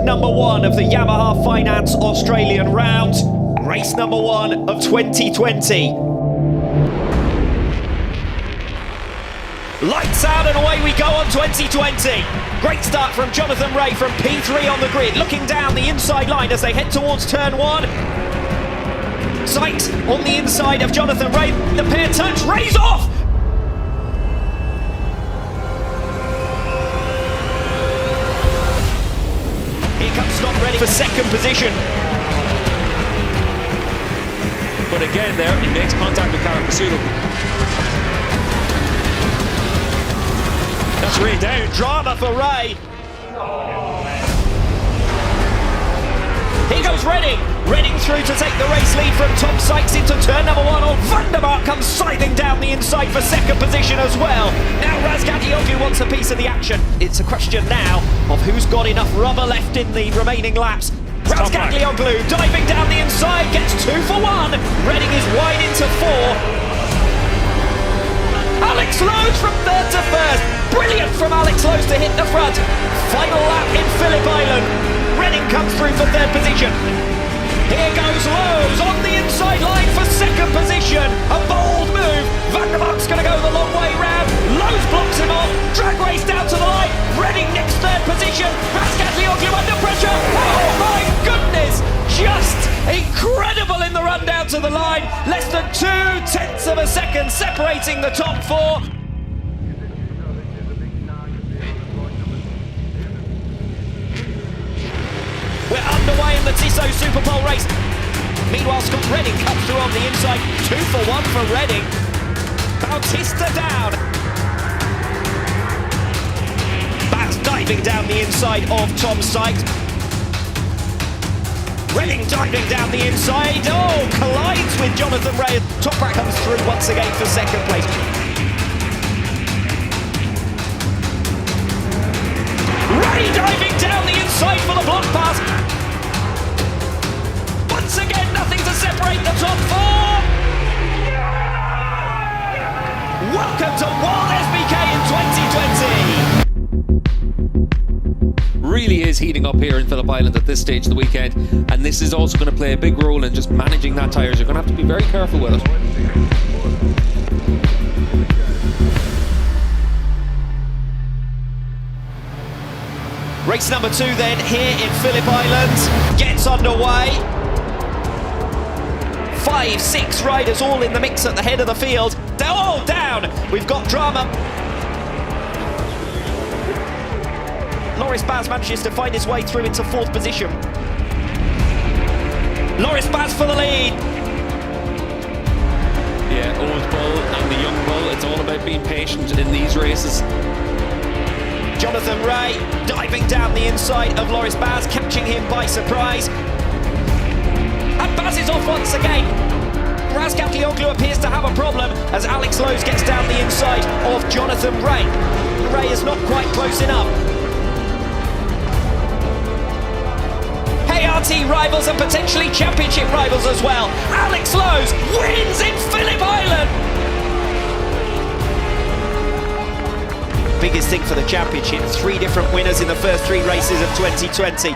number one of the Yamaha Finance Australian round, race number one of 2020. Lights out and away we go on 2020. Great start from Jonathan Rea from P3 on the grid, looking down the inside line as they head towards turn one. Sight on the inside of Jonathan Rea, the pair touch, Rea's off! Here comes Scott ready for second position. But again there, he makes contact with Karen Pursuit. That's Rea down. Drama for Rea. Here goes Redding. Redding through to take the race lead from Tom Sykes into turn number one. Oh, Vandermark comes sliding down the inside for second position as well. Now Razgatlioglu wants a piece of the action. It's a question now of who's got enough rubber left in the remaining laps. Razgatlioglu diving down the inside, gets 2 for 1. Redding is wide into 4. Alex Lowe's from third to first. Brilliant from Alex Lowe's to hit the front. Final lap in Phillip Island. Redding comes through for third position. Here goes Lowe's on the inside line for second position. A bold move. Vandermark's going to go the long way round. Lowe's blocks him off. Drag race down to the line. Redding next third position. Razgatlioglu under pressure. Oh my goodness. Just incredible in the run down to the line. Less than 0.2 of a second separating the top four. We're underway in the Tissot Super Bowl race. Meanwhile, Scott Redding cuts through on the inside. 2 for 1 for Redding. Bautista down. Baz diving down the inside of Tom Sykes. Redding diving down the inside. Oh, collides with Jonathan Rea. Toprak comes through once again for second place. Rea diving down the inside for the block pass. Once again, nothing to separate the top four. Welcome to World SBK in 2020. Really is heating up here in Phillip Island at this stage of the weekend, and this is also going to play a big role in just managing that tyres. You're going to have to be very careful with it. Race number 2 then here in Phillip Island gets underway. 5, 6 riders all in the mix at the head of the field. They're all down. We've got drama. Loris Baz manages to find his way through into 4th position. Loris Baz for the lead. Yeah, old bull and the young bull. It's all about being patient in these races. Jonathan Rea diving down the inside of Loris Baz, catching him by surprise. And Baz is off once again. Razgatlioglu appears to have a problem as Alex Lowe's gets down the inside of Jonathan Rea. Rea is not quite close enough. ART rivals and potentially championship rivals as well. Alex Lowe's wins in Phillip Island. Biggest thing for the championship, 3 different winners in the first 3 races of 2020.